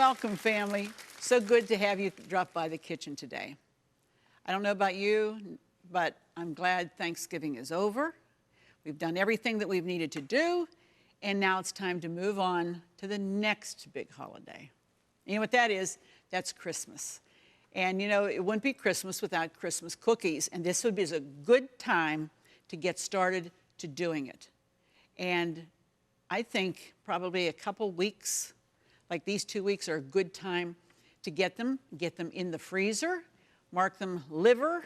Welcome, family. So good to have you drop by the kitchen today. I don't know about you, but I'm glad Thanksgiving is over. We've done everything that we've needed to do, and now it's time to move on to the next big holiday. You know what that is? That's Christmas. And you know, it wouldn't be Christmas without Christmas cookies, and this would be a good time to get started to doing it. And I think probably a couple weeks, like these 2 weeks, are a good time to get them in the freezer, mark them liver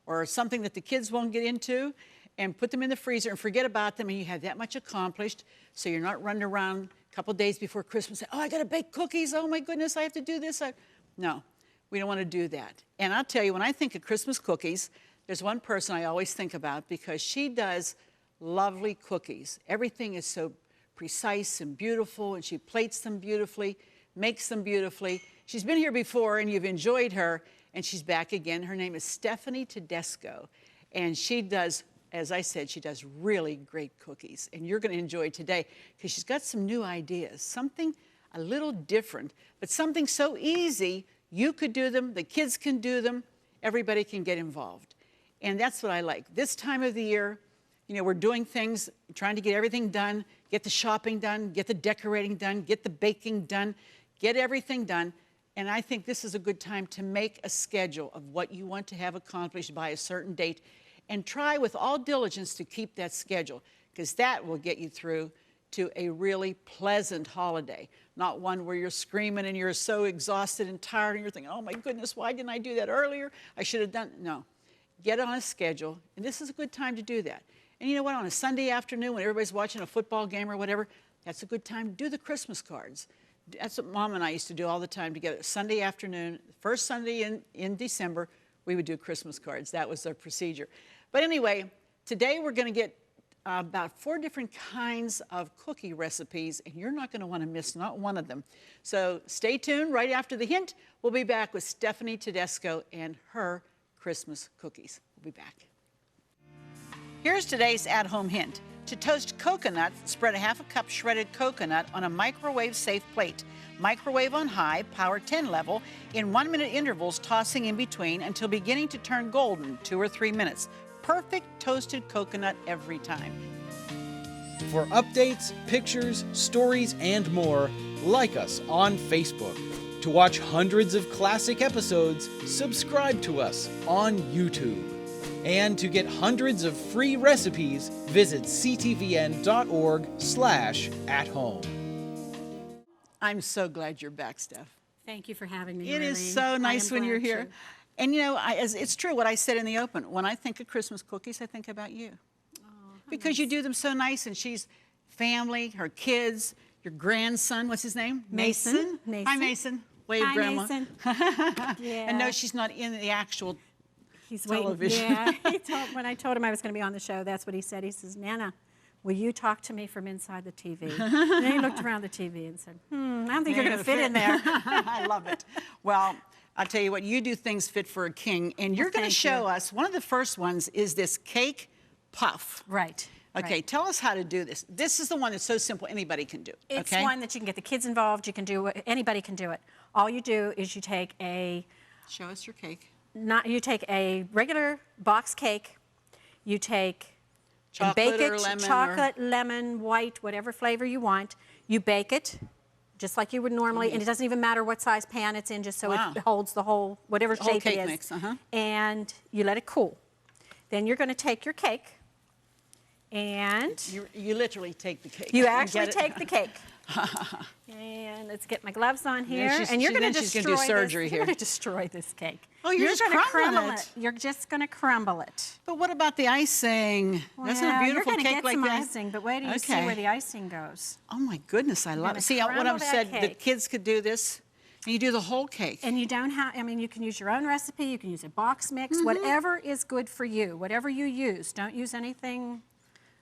or something that the kids won't get into, and put them in the freezer and forget about them, and you have that much accomplished, so you're not running around a couple days before Christmas saying, oh, I gotta bake cookies, oh my goodness, I have to do this. No, we don't wanna do that. And I'll tell you, when I think of Christmas cookies, there's one person I always think about because she does lovely cookies. Everything is so precise and beautiful, and she plates them beautifully, makes them beautifully. She's been here before, and you've enjoyed her, and she's back again. Her name is Stephanie Tedesco, and she does, as I said, she does really great cookies, and you're gonna enjoy today because she's got some new ideas, something a little different, but something so easy, you could do them, the kids can do them, everybody can get involved. And that's what I like. This time of the year, you know, we're doing things, trying to get everything done, get the shopping done, get the decorating done, get the baking done, get everything done. And I think this is a good time to make a schedule of what you want to have accomplished by a certain date, and try with all diligence to keep that schedule, because that will get you through to a really pleasant holiday, not one where you're screaming and you're so exhausted and tired and you're thinking, oh my goodness, why didn't I do that earlier? I should have done, no. Get on a schedule, and this is a good time to do that. And you know what, on a Sunday afternoon when everybody's watching a football game or whatever, that's a good time to do the Christmas cards. That's what Mom and I used to do all the time together. Sunday afternoon, first Sunday in December, we would do Christmas cards. That was our procedure. But anyway, today we're gonna get about 4 different kinds of cookie recipes, and you're not gonna wanna miss not one of them. So stay tuned. Right after the hint, we'll be back with Stephanie Tedesco and her Christmas cookies. We'll be back. Here's today's at-home hint. To toast coconut, spread a ½ cup shredded coconut on a microwave-safe plate. Microwave on high, power 10 level, in 1-minute intervals, tossing in between until beginning to turn golden, 2 or 3 minutes. Perfect toasted coconut every time. For updates, pictures, stories, and more, like us on Facebook. To watch hundreds of classic episodes, subscribe to us on YouTube. And to get hundreds of free recipes, visit ctvn.org/at-home. I'm so glad you're back, Steph. Thank you for having me, It Arlene. is so nice when you're here. To. And you know, it's true what I said in the open. When I think of Christmas cookies, I think about you. Oh, because nice. you do them so nice, and she's family, her kids, your grandson, what's his name? Mason. Hi, Mason. Wave, Hi, Grandma. Mason. Yeah. And no, she's not in the actual He's television. Waiting. Yeah, when I told him I was going to be on the show, that's what he said. He says, Nana, will you talk to me from inside the TV? And then he looked around the TV and said, I don't think you're going to fit in there. I love it. Well, I'll tell you what, you do things fit for a king, and you're going to show us, one of the first ones is this cake puff. Right. Okay, right. Tell us how to do this. This is the one that's so simple, anybody can do. It's okay? one that you can get the kids involved. You can do it. Anybody can do it. All you do is you take a... Show us your cake. You take a regular box cake. You take... Chocolate bake it, or lemon? chocolate, lemon, white, whatever flavor you want. You bake it just like you would normally, and it doesn't even matter what size pan it's in, just so it holds the whole, whatever The whole shape cake it is. mix, And you let it cool. Then you're going to take your cake, and You literally take the cake. you actually take the cake. And let's get my gloves on here. And you're going to destroy she's gonna do surgery this. here. You're going to destroy this cake. Oh, you're just gonna crumbling crumble it. You're just going to crumble it. But what about the icing? Isn't it a beautiful you're cake get like some that? icing, but wait till you see where the icing goes. Oh my goodness, I love it. See, what crumble I've that said, the cake. kids could do this, and you do the whole cake. And you don't have, I mean, you can use your own recipe, you can use a box mix, whatever is good for you, whatever you use. Don't use anything,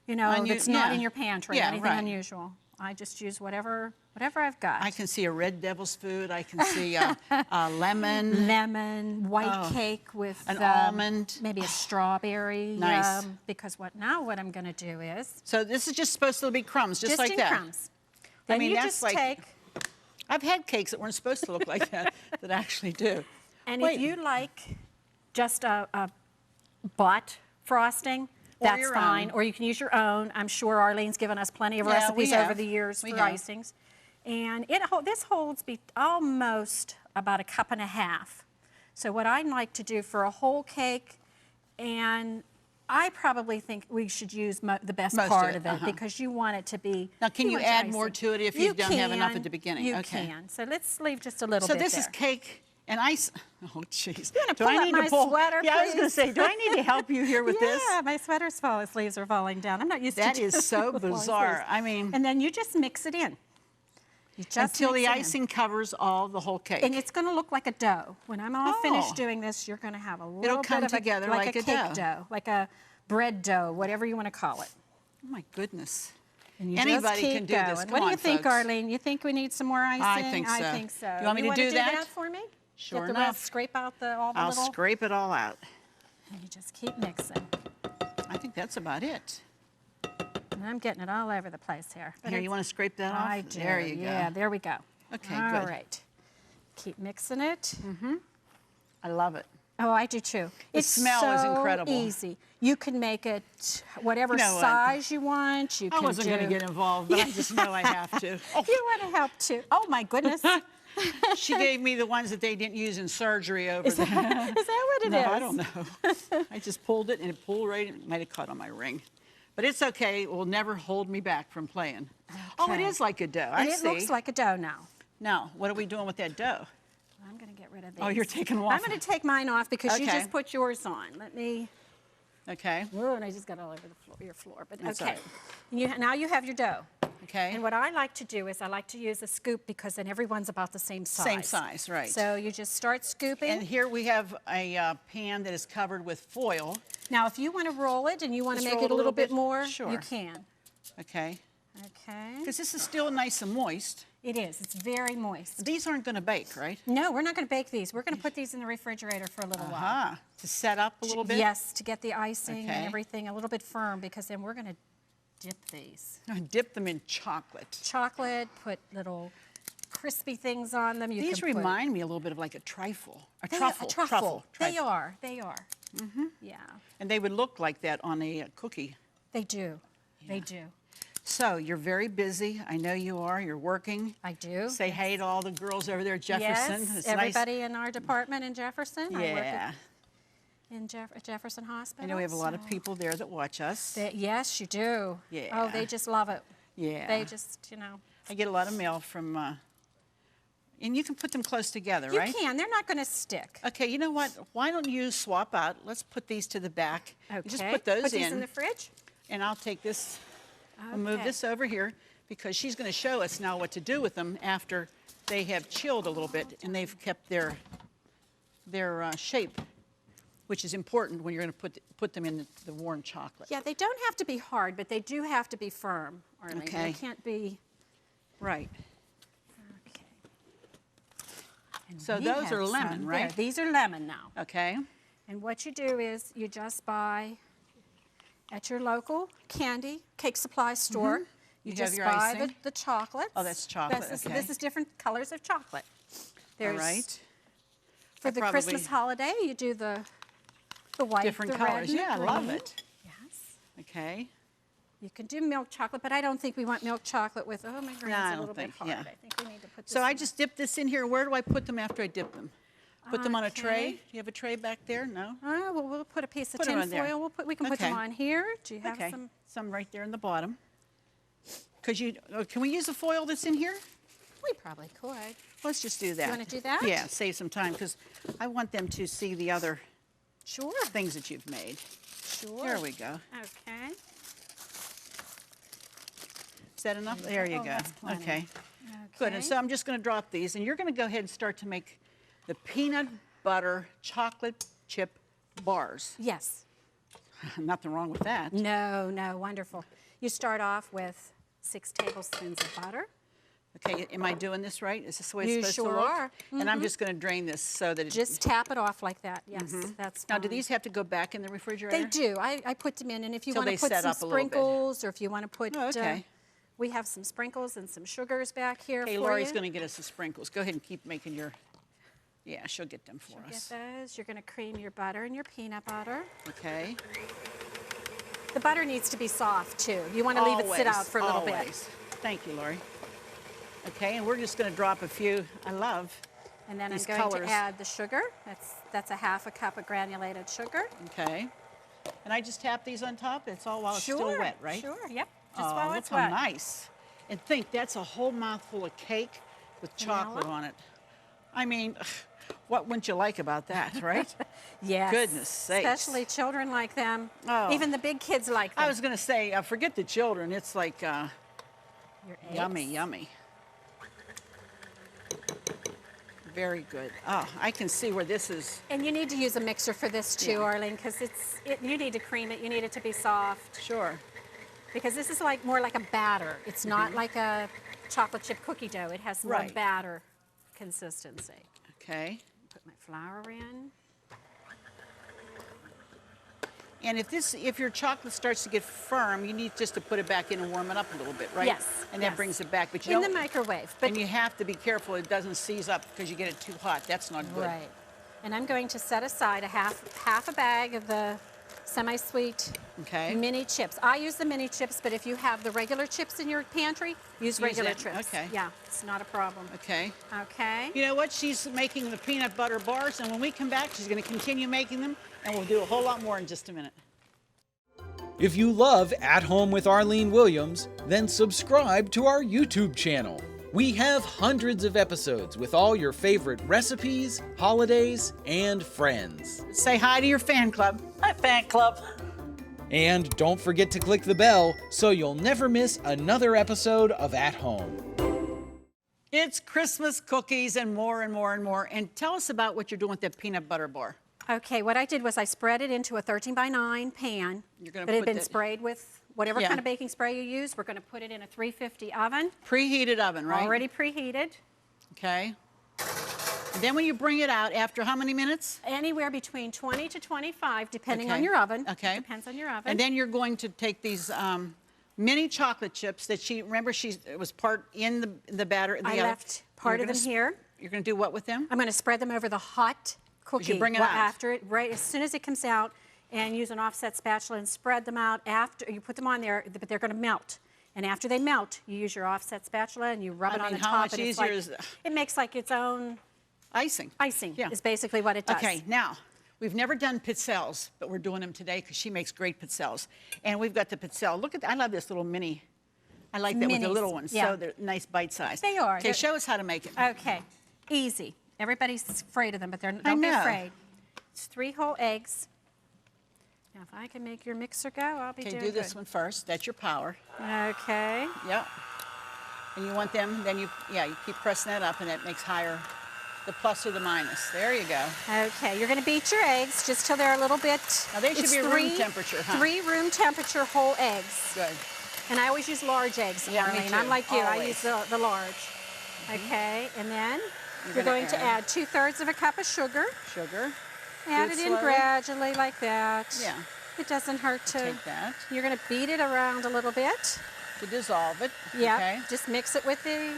you know, that's not in your pantry, anything unusual. I just use whatever I've got. I can see a red devil's food. I can see a lemon. Lemon, white cake with an almond. maybe a strawberry. Nice. Because what I'm going to do is. So this is just supposed to be crumbs, just like that. Crumbs. Then I mean, you that's just like, take I've had cakes that weren't supposed to look like that that actually do. And if you like just a bought frosting, that's fine. Or you can use your own. I'm sure Arlene's given us plenty of recipes over the years for icings. And this holds almost about a cup and a half. So what I like to do for a whole cake, and I probably think we should use the best part of it because you want it to be. Now, can you add more to it if you don't have enough at the beginning? You can. So let's leave just a little bit there. So this is cake and ice. Oh, jeez. You want to pull up my sweater, Yeah, I was going to say, do I need to help you here with this? Yeah, my sweater's sleeves are falling down. I'm not used to that. That is so bizarre. I mean. And then you just mix it in. Until the icing covers the whole cake. And it's going to look like a dough. When I'm all finished doing this, you're going to have a little bit of together like a dough. cake dough, like a bread dough, whatever you want to call it. Oh my goodness. And anybody can do this. What do you think, Arlene? You think we need some more icing? I think so. I think so. You want me to do that for me? Sure Get the enough. Scrape out all the I'll little... scrape it all out. And you just keep mixing. I think that's about it. And I'm getting it all over the place here. Here, you want to scrape that off? I do. There you go. Yeah, there we go. Okay, all good. All right. Keep mixing it. Mm-hmm. I love it. Oh, I do too. The smell is incredible. Easy. You can make it whatever size you want. I wasn't going to get involved, but I just know I have to. Oh. You want to help too. Oh, my goodness. She gave me the ones that they didn't use in surgery over there. Is that what it is? I don't know. I just pulled it, and it pulled right, it might have caught on my ring. But it's okay. It will never hold me back from playing. Okay. Oh, it is like a dough. I see. It looks like a dough now. Now, what are we doing with that dough? I'm going to get rid of these. Oh, you're taking them off. I'm going to take mine off because you just put yours on. Let me... Okay. Oh, and I just got all over your floor. But That's okay. Right. Now you have your dough. Okay. And what I like to do is I like to use a scoop because then everyone's about the same size. Same size, right. So you just start scooping. And here we have a pan that is covered with foil. Now, if you want to roll it and you want to make it a little bit more, sure. you can. Okay. Okay. Because this is still nice and moist. It is. It's very moist. These aren't going to bake, right? No, we're not going to bake these. We're going to put these in the refrigerator for a little while. To set up a little bit? Yes, to get the icing and everything a little bit firm because then we're going to dip these. Dip them in chocolate. Chocolate, put little crispy things on them. These remind me a little bit of like a trifle. A truffle. They are. Mm-hmm. Yeah. And they would look like that on a cookie. They do. Yeah. They do. So you're very busy. I know you are. You're working. I do. Say hey to all the girls over there at Jefferson. Yes, it's everybody nice. In our department in Jefferson. Yeah. I work at Jefferson Hospital. I know we have a lot of people there that watch us. Yes, you do. Yeah. Oh, they just love it. Yeah. They just, you know. I get a lot of mail from, and you can put them close together, you right? You can. They're not going to stick. Okay, you know what? Why don't you swap out? Let's put these to the back. Okay. You just put those Put these in the fridge? And I'll take this. I'll move this over here because she's going to show us now what to do with them after they have chilled a little bit and they've kept their shape, which is important when you're going to put them in the warm chocolate. Yeah, they don't have to be hard, but they do have to be firm, Arlene. Okay. They can't be... Right. Okay. And so those are lemon, right? There. These are lemon now. Okay. And what you do is you just buy... At your local candy cake supply store, you just buy the chocolate. Oh, that's chocolate. This is different colors of chocolate. All right. For the Christmas holiday, you do the white, different the colors. red, Yeah, I love it. Yes. Okay. You can do milk chocolate, but I don't think we want milk chocolate with. Oh, my grain's a little bit hard. Yeah. I think we need to put this. So I just dip this in here. Where do I put them after I dip them? Put them on a tray. Do you have a tray back there? No. Well, we'll put a piece of tin foil. We can put them on here. Do you have some right there in the bottom? Because can we use the foil that's in here? We probably could. Let's just do that. You want to do that? Yeah, save some time because I want them to see the other things that you've made. Sure. There we go. Okay. Is that enough? There you go. Okay. Good. And so I'm just going to drop these, and you're going to go ahead and start to make the peanut butter chocolate chip bars. Yes. Nothing wrong with that. No, wonderful. You start off with 6 tablespoons of butter. Okay, am I doing this right? Is this the way it's supposed to look? You sure are. And I'm just going to drain this so that just tap it off like that. Yes, that's fine. Now, do these have to go back in the refrigerator? They do. I put them in, and if you want to put some sprinkles or if you want to put We have some sprinkles and some sugars back here for you. Lori's going to get us the sprinkles. Go ahead and keep making your, yeah, she'll get them for us. Get those. You're going to cream your butter and your peanut butter. Okay. The butter needs to be soft too. You want to leave it sit out for a little bit. Thank you, Lori. Okay, and we're just going to drop a few. I love And then these I'm going colors. to add the sugar. That's a half a cup of granulated sugar. Okay. And I just tap these on top? It's all while it's still wet, right? Sure, yep. Just while it's look how wet. nice. And think, that's a whole mouthful of cake with chocolate on it. I mean, what wouldn't you like about that, right? Yes. Goodness sakes. Especially children like them. Oh. Even the big kids like them. I was going to say, forget the children. It's like Your eggs. yummy, yummy. Very good. Oh, I can see where this is. And you need to use a mixer for this too, Arlene, because you need to cream it. You need it to be soft. Sure. Because this is like more like a batter. It's not like a chocolate chip cookie dough. It has more batter consistency. Okay. Put my flour in. And if your chocolate starts to get firm, you need just to put it back in and warm it up a little bit, right? Yes. And that brings it back. But you in don't, the microwave. But and you have to be careful it doesn't seize up because you get it too hot. That's not good. Right. And I'm going to set aside a half a bag of the semi-sweet mini chips. I use the mini chips, but if you have the regular chips in your pantry, use regular chips. Okay. Yeah, it's not a problem. Okay. Okay. You know what? She's making the peanut butter bars, and when we come back, she's going to continue making them, and we'll do a whole lot more in just a minute. If you love At Home with Arlene Williams, then subscribe to our YouTube channel. We have hundreds of episodes with all your favorite recipes, holidays, and friends. Say hi to your fan club. Hi, fan club. And don't forget to click the bell so you'll never miss another episode of At Home. It's Christmas cookies and more and more and more. And tell us about what you're doing with that peanut butter bar. Okay, what I did was I spread it into a 13x9 pan that had been sprayed with whatever kind of baking spray you use. We're going to put it in a 350 oven. Preheated oven, right? Already preheated. Okay. And then when you bring it out, after how many minutes? Anywhere between 20 to 25, depending on your oven. Okay. Depends on your oven. And then you're going to take these mini chocolate chips that it was part in the batter. I left part of them here. You're going to do what with them? I'm going to spread them over the hot cookie. You bring it out. After it, right as soon as it comes out, and use an offset spatula and spread them out. After you put them on there, but they're going to melt. And after they melt, you use your offset spatula and you rub it on the top. How much easier is it makes like its own icing. Icing is basically what it does. Okay, now we've never done pizzelles, but we're doing them today because she makes great pizzelles. And we've got the pizzelle. Look at that. I love this little mini. I like that with the little ones. Yeah. So they're nice bite size. They are. Okay, show us how to make it. Okay, easy. Everybody's afraid of them, but don't be afraid. It's 3 whole eggs. Now, if I can make your mixer go, I'll be doing good. Okay, do this one first. That's your power. Okay. Yep. And you want them, then you keep pressing that up, and it makes higher, the plus or the minus. There you go. Okay, you're going to beat your eggs just till they're a little bit. Now, they should be room temperature, huh? 3 room temperature whole eggs. Good. And I always use large eggs, Arlene. me too. I'm like you. Always. I use the large. Okay, and then you're going to add 2/3 of a cup of sugar. Sugar. Add it in gradually like that. Yeah. It doesn't hurt to. Take that. You're going to beat it around a little bit. To dissolve it. Yeah. Okay. Just mix it with the,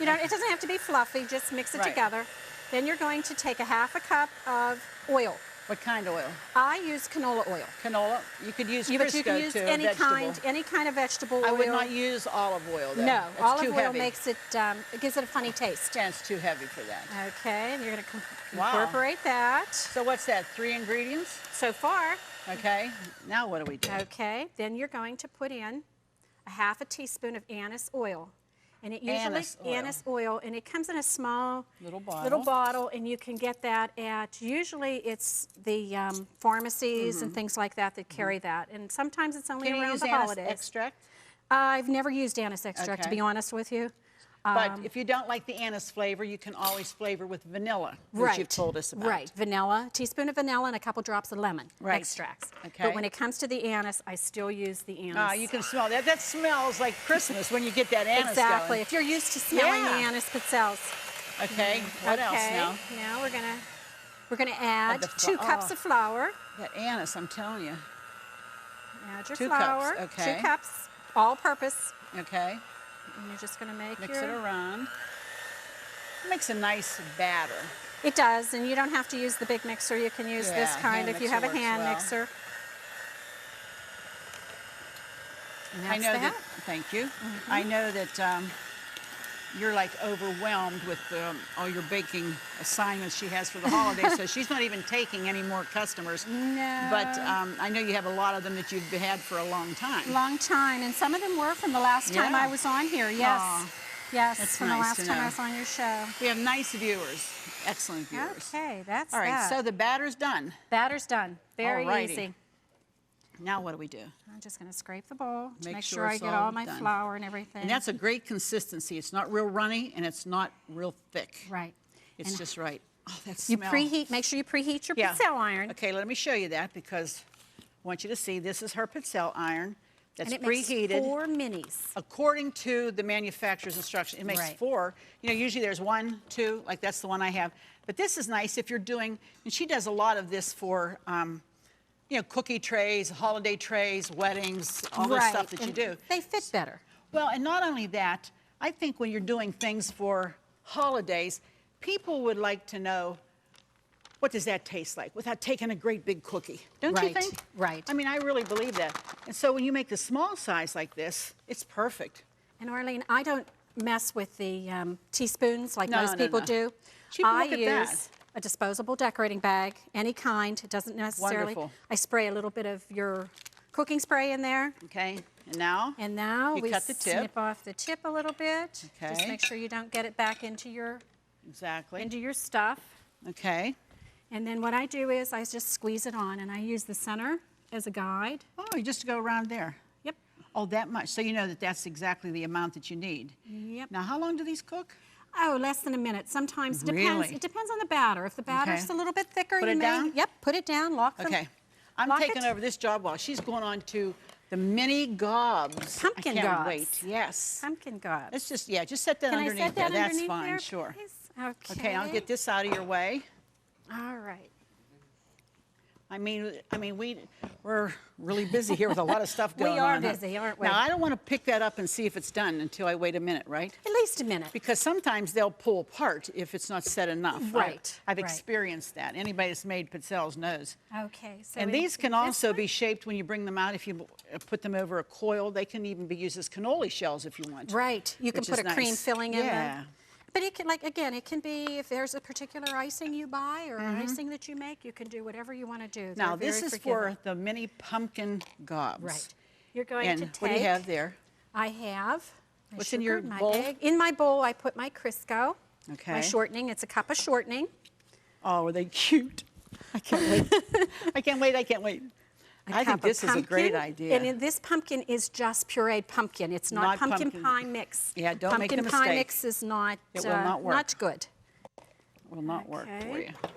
it doesn't have to be fluffy. Just mix it together. Then you're going to take a half a cup of oil. What kind of oil? I use canola oil. Canola. You could use Crisco But you can use too, any kind of vegetable oil. I would not use olive oil though. No, it's olive too oil heavy. makes it, it gives it a funny taste. Yeah, it's too heavy for that. Okay, and you're going to incorporate that. So what's that, 3 ingredients? So far. Okay, now what do we do? Okay, then you're going to put in a half a teaspoon of anise oil. And it usually, anise oil, and it comes in a small little bottle, and you can get that at, usually it's the pharmacies and things like that carry that. And sometimes it's only around the holidays. Anise extract? I've never used anise extract, to be honest with you. But if you don't like the anise flavor, you can always flavor with vanilla, which you've told us about. Right, vanilla, a teaspoon of vanilla and a couple drops of lemon extracts. Okay. But when it comes to the anise, I still use the anise. Ah, you can smell that. That smells like Christmas when you get that anise Exactly. going. If you're used to smelling the anise pizzelles. Okay, what else now? Now we're gonna add 2 cups of flour. That anise, I'm telling you. Add your 2 flour. cups, okay. 2 cups, all purpose. Okay. And you're just going to make Mix it around. It makes a nice batter. It does, and you don't have to use the big mixer. You can use this kind if you have a hand mixer. And that's I know that. Thank you. I know that you're like overwhelmed with all your baking assignments she has for the holidays, so she's not even taking any more customers. No. But I know you have a lot of them that you've had for a long time. Long time, and some of them were from the last time I was on here. Yes. Aw, yes, that's from nice the last to time know. I was on your show. We have nice viewers, excellent viewers. Okay, that's all right, that. so the batter's done. Batter's done. Very Alrighty. easy. Now what do we do? I'm just going to scrape the bowl to make sure sure I it's get all all my done. flour and everything. And that's a great consistency. It's not real runny and it's not real thick. right. It's And just right. Oh, that You smell. preheat. Make sure you preheat your pizzelle iron. Okay, let me show you that because I want you to see this is her pizzelle iron that's And it makes preheated. 4 minis. According to the manufacturer's instruction, it makes Right. 4. You know, usually there's 1, 2, like that's the one I have. But this is nice if you're doing, and she does a lot of this for, you know, cookie trays, holiday trays, weddings, all the stuff that you and do. They fit better. Well, and not only that, I think when you're doing things for holidays, people would like to know, what does that taste like without taking a great big cookie? Don't you Right, think? right. I mean, I really believe that. And so when you make the small size like this, it's perfect. And Arlene, I don't mess with the teaspoons like No, most no, people no. do. Cheap, I look at use that. a disposable decorating bag, any kind. It doesn't necessarily. Wonderful. I spray a little bit of your cooking spray in there. Okay, and now? And now You we cut the tip. snip off the tip a little bit. Just Okay. make sure you don't get it back into your Exactly. stuff. Okay. And then what I do is I just squeeze it on, and I use the center as a guide. Oh, you just go around there. Yep. Oh, that much. So you know that that's exactly the amount that you need. Yep. Now, how long do these cook? Oh, less than a minute. Sometimes depends. Really? It depends on the batter. If the batter's Okay. a little bit thicker, Put you it may. down? Yep. Put it down. Lock them. Okay. I'm Lock taking it. over this job while she's going on to the mini gobs. Pumpkin I can't gobs. wait. Yes. Pumpkin gobs. Let's just, yeah, just set that Can I underneath set that there. That's underneath fine, there, sure. please? Okay. Okay, I'll get this out of your way. All right. I mean, we're really busy here with a lot of stuff going on. We are busy, aren't we? Now, I don't want to pick that up and see if it's done until I wait a minute, right? At least a minute. Because sometimes they'll pull apart if it's not set enough. Right, I've right. experienced that. Anybody that's made pizzelles knows. Okay. So And we these do can this also one. be shaped when you bring them out. If you put them over a coil, they can even be used as cannoli shells if you want. Right. You can which put is a cream nice. filling in Yeah. them. But it can, like, again, it can be, if there's a particular icing you buy or icing that you make, you can do whatever you want to do. Now, They're this very is forgiving. for the mini pumpkin gobs. Right. You're going And to take. what do you have there? I have my What's in sugar, your my bowl? egg. In my bowl, I put my Crisco, Okay. my shortening. It's a cup of shortening. Oh, are they cute? I can't wait. I can't wait. I can't wait. I think cup of this is a great pumpkin, idea. And this pumpkin is just pureed pumpkin. It's not, Not pumpkin pumpkin. pie mix. Yeah, don't make the Pumpkin pie mistake. mix is not, It will not work. not good. Will not work for Okay. you.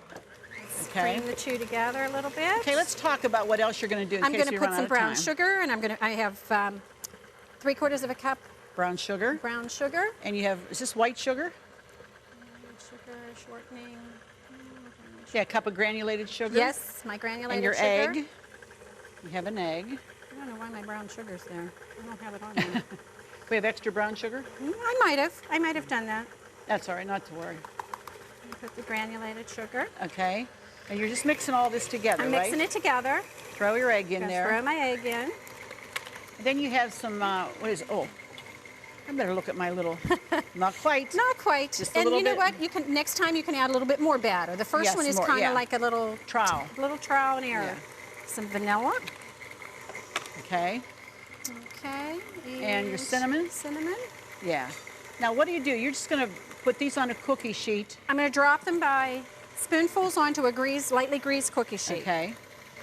Okay. Cream the two together a little bit. Okay, let's talk about what else you're going to do in I'm case going to we put run out some of brown time. sugar, and I have 3/4 of a cup Brown sugar. brown sugar. And you have, is this white sugar? Sugar, shortening. Yeah, a cup of granulated sugar. Yes, my granulated And your sugar. egg. You have an egg. I don't know why my brown sugar's there. I don't have it on there. We have extra brown sugar? I might have done that. That's all right, not to worry. Put the granulated sugar. Okay. And you're just mixing all this together, I'm right? mixing it together. Throw your egg in Gonna there. throw my egg in. And then you have some, what is, oh, I better look at my little, not quite. Not quite. Just a And little you know bit. what? You can next time you can add a little bit more batter. The first Yes, one is more, kind of yeah. like a little Trial. trial and error. Yeah. Some vanilla. Okay. Okay. And your cinnamon? Cinnamon. Yeah. Now, what do? You're just going to put these on a cookie sheet. I'm going to drop them by spoonfuls onto a lightly greased cookie sheet. Okay.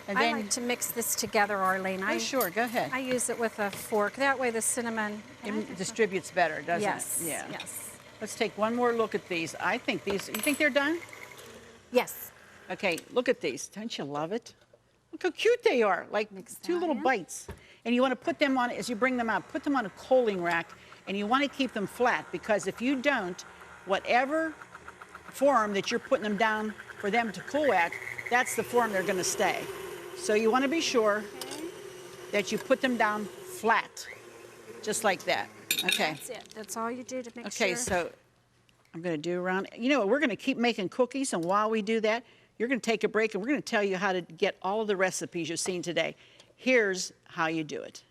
And I then, like to mix this together, Arlene. oh, sure, go ahead. I use it with a fork. That way the cinnamon. It distributes better, doesn't Yes. it? Yeah. Yes. Let's take one more look at these. I think these, you think they're done? Yes. Okay, look at these. Don't you love it? Look how cute they are, like Mix two that little in. bites. And you want to put them on, as you bring them out, put them on a coaling rack, and you want to keep them flat, because if you don't, whatever form that you're putting them down for them to cool at, that's the form they're going to stay. So you want to be sure that you put them down flat, just like that. Okay. That's it. That's all you do to make sure. Okay, so I'm going to do around, you know what, we're going to keep making cookies, and while we do that, you're going to take a break, and we're going to tell you how to get all of the recipes you've seen today. Here's how you do it.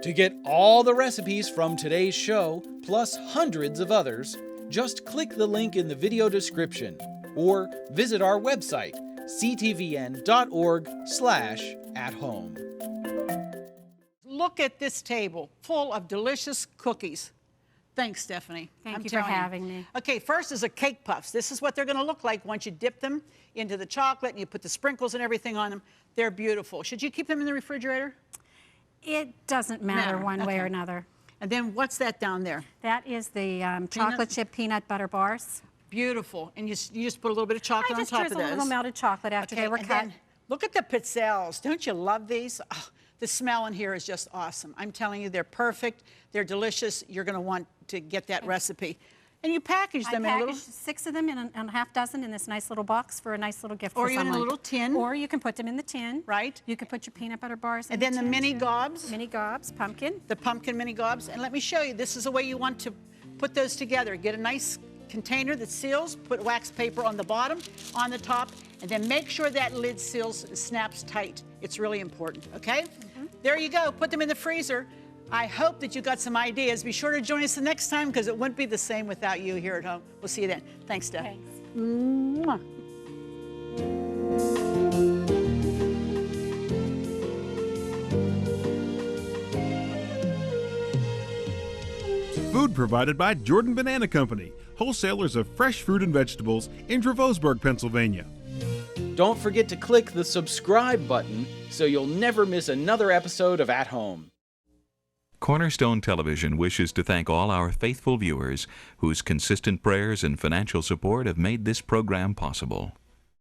To get all the recipes from today's show, plus hundreds of others, just click the link in the video description or visit our website, ctvn.org/at-home. Look at this table full of delicious cookies. Thanks, Stephanie. Thank you for having me. Okay, first is a cake puffs. This is what they're going to look like once you dip them into the chocolate and you put the sprinkles and everything on them. They're beautiful. Should you keep them in the refrigerator? It doesn't matter one way or another. And then what's that down there? That is the chocolate chip peanut butter bars. Beautiful. And you just put a little bit of chocolate on top of those. I just drizzle a little melted chocolate after they were cut. Then look at the pizzelles. Don't you love these? Oh, the smell in here is just awesome. I'm telling you, they're perfect. They're delicious. You're going to want to get that recipe. And you package them in a little... 6 of them in a half dozen in this nice little box for a nice little gift for someone. Or even in a little tin. Or you can put them in the tin. Right. You can put your peanut butter bars in and then the mini gobs. Mini gobs, pumpkin. The pumpkin mini gobs. And let me show you, this is the way you want to put those together. Get a nice container that seals, put wax paper on the bottom, on the top, and then make sure that lid snaps tight. It's really important, okay? There you go, put them in the freezer. I hope that you got some ideas. Be sure to join us the next time because it wouldn't be the same without you here at home. We'll see you then. Thanks, Steph. Thanks. Mwah. Food provided by Jordan Banana Company, wholesalers of fresh fruit and vegetables in Dravosburg, Pennsylvania. Don't forget to click the subscribe button so you'll never miss another episode of At Home. Cornerstone Television wishes to thank all our faithful viewers whose consistent prayers and financial support have made this program possible.